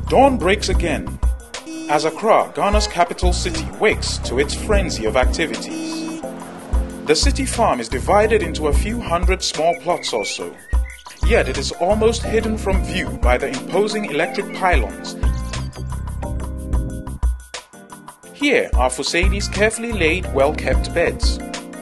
Dawn breaks again as Accra, Ghana's capital city, wakes to its frenzy of activities. The city farm is divided into a few hundred small plots or so, yet it is almost hidden from view by the imposing electric pylons. Here are Fuseni's carefully laid, well-kept beds,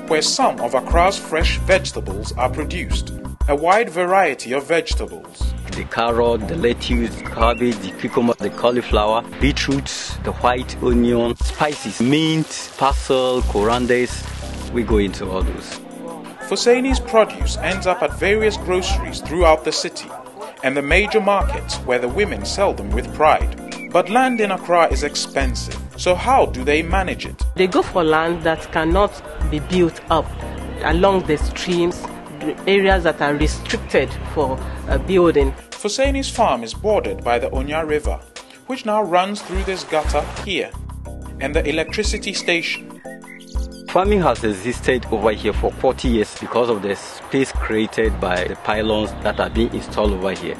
where some of Accra's fresh vegetables are produced, a wide variety of vegetables. The carrot, the lettuce, the cabbage, the cucumber, the cauliflower, beetroots, the white onion, spices, mint, basil, corianders. We go into all those. Fuseni's produce ends up at various groceries throughout the city and the major markets where the women sell them with pride. But land in Accra is expensive, so how do they manage it? They go for land that cannot be built up along the streams, the areas that are restricted for building. Fuseni's farm is bordered by the Onya River, which now runs through this gutter here, and the electricity station. Farming has existed over here for 40 years because of the space created by the pylons that are being installed over here.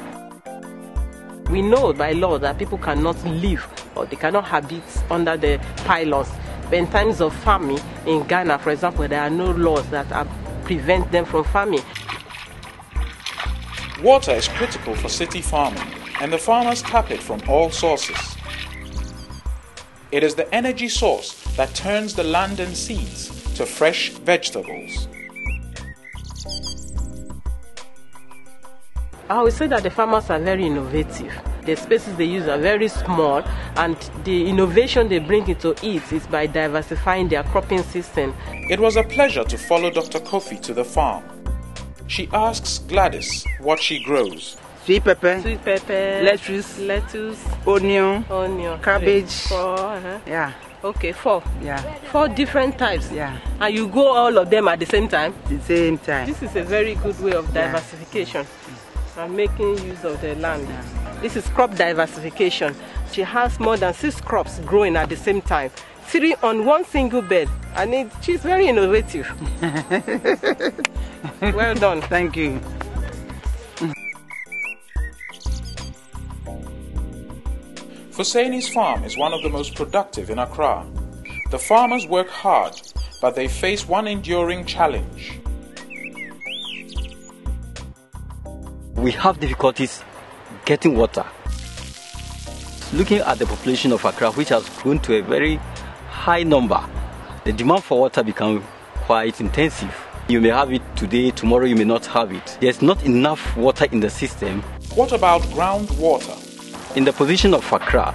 We know by law that people cannot live or they cannot habit under the pylons. But in times of farming in Ghana, for example, there are no laws that prevent them from farming. Water is critical for city farming, and the farmers tap it from all sources. It is the energy source that turns the land and seeds to fresh vegetables. I would say that the farmers are very innovative. The spaces they use are very small, and the innovation they bring into it is by diversifying their cropping system. It was a pleasure to follow Dr. Kofi to the farm. She asks Gladys what she grows. Sweet pepper, lettuce, onion, cabbage. 4, Yeah. Okay, 4. Yeah. 4 different types. Yeah. And you go all of them at the same time? The same time. This is a very good way of diversification and making use of the land. Yeah. This is crop diversification. She has more than 6 crops growing at the same time. 3 on one single bed. And she's very innovative. Well done. Thank you. Fuseni's farm is one of the most productive in Accra. The farmers work hard, but they face one enduring challenge. We have difficulties getting water. Looking at the population of Accra, which has grown to a very high number, the demand for water becomes quite intensive. You may have it today, tomorrow you may not have it. There's not enough water in the system. What about groundwater? In the position of Accra,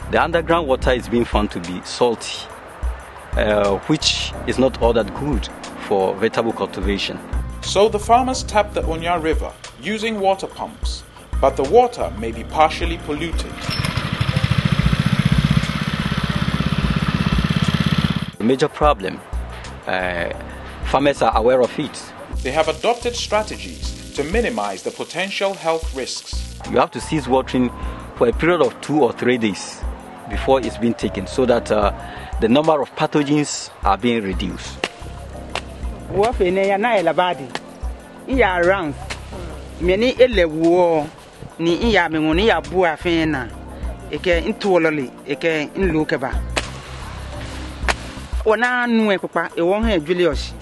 the underground water is being found to be salty, which is not all that good for vegetable cultivation. So the farmers tap the Onya River using water pumps, but the water may be partially polluted. The major problem, farmers are aware of it. They have adopted strategies to minimize the potential health risks. You have to cease watering for a period of 2 or 3 days before it's being taken, so that the number of pathogens are being reduced. Around many elewo ni iya mengoni ya bua fena eke intololi eke inlukeba ona nu ekpa e won ha Julius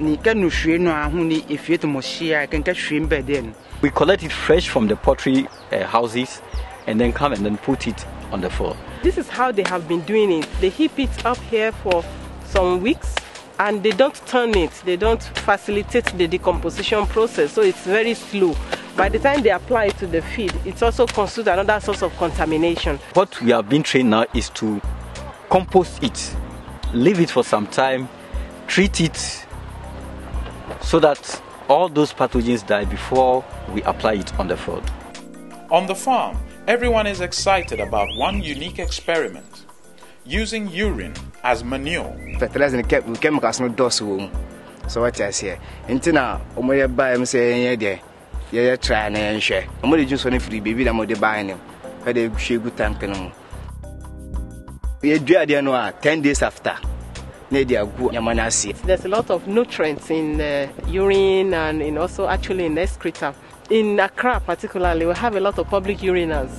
ni kanu hwe no ahu ni efie to moshia kenka hwe mbeden. We collect it fresh from the poultry houses and then come and then put it on the floor. This is how they have been doing it. They heap it up here for some weeks and they don't turn it. They don't facilitate the decomposition process, so it's very slow. By the time they apply it to the feed, it also constitutes another source of contamination. What we have been trained now is to compost it, leave it for some time, treat it so that all those pathogens die before we apply it on the field. On the farm, everyone is excited about one unique experiment, using urine as manure. Fertilizer and chemicals no dose room. So what I say, Intina, Omoya buy him saying, yeah, try and share. I'm only just on a free baby, I'm only buying him. I did share good tank. We had 10 days after. There's a lot of nutrients in urine and also actually in excreta. In Accra particularly, we have a lot of public urinals.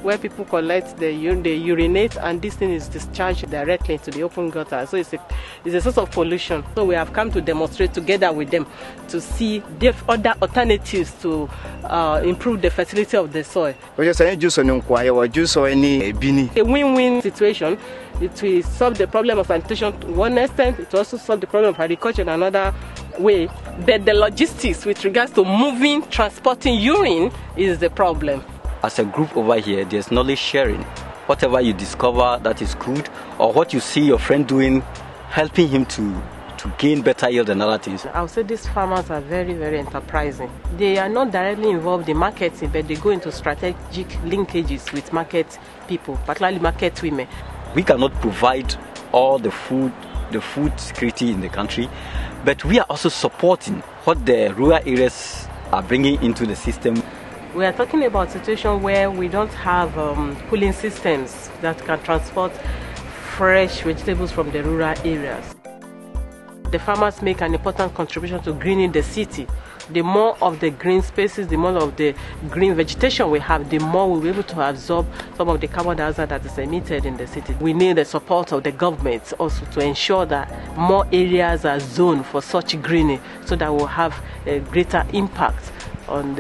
where people collect the urine, they urinate, and this thing is discharged directly into the open gutter. So it's a source of pollution. So we have come to demonstrate together with them to see other alternatives to improve the fertility of the soil. A win-win situation. It will solve the problem of sanitation to one extent. It will also solve the problem of agriculture in another way. But the logistics with regards to moving, transporting urine is the problem. As a group over here, there's knowledge sharing. Whatever you discover that is good, or what you see your friend doing, helping him to gain better yield and other things. I would say these farmers are very, very enterprising. They are not directly involved in marketing, but they go into strategic linkages with market people, particularly market women. We cannot provide all the food security in the country, but we are also supporting what the rural areas are bringing into the system. We are talking about a situation where we don't have cooling systems that can transport fresh vegetables from the rural areas. The farmers make an important contribution to greening the city. The more of the green spaces, the more of the green vegetation we have, the more we'll be able to absorb some of the carbon dioxide that is emitted in the city. We need the support of the government also to ensure that more areas are zoned for such greening, so that we'll have a greater impact on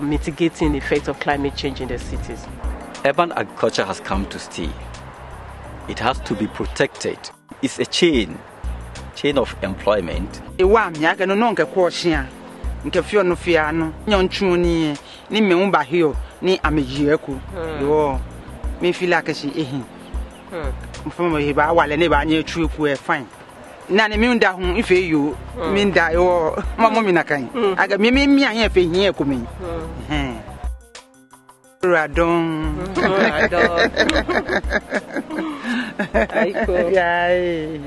mitigating the effects of climate change in the cities. Urban agriculture has come to stay. It has to be protected. It's a chain of employment. Nke fio no fia no nyontwu ni memba hio ni amejiaku yo me feel like she ehi mfama he ba wale ne ba anya chuku e fine na ne mi nda ho ife yo mi nda yo mama mi na kan aga mi ahia fe hia ko mi radon Aiko. Yai.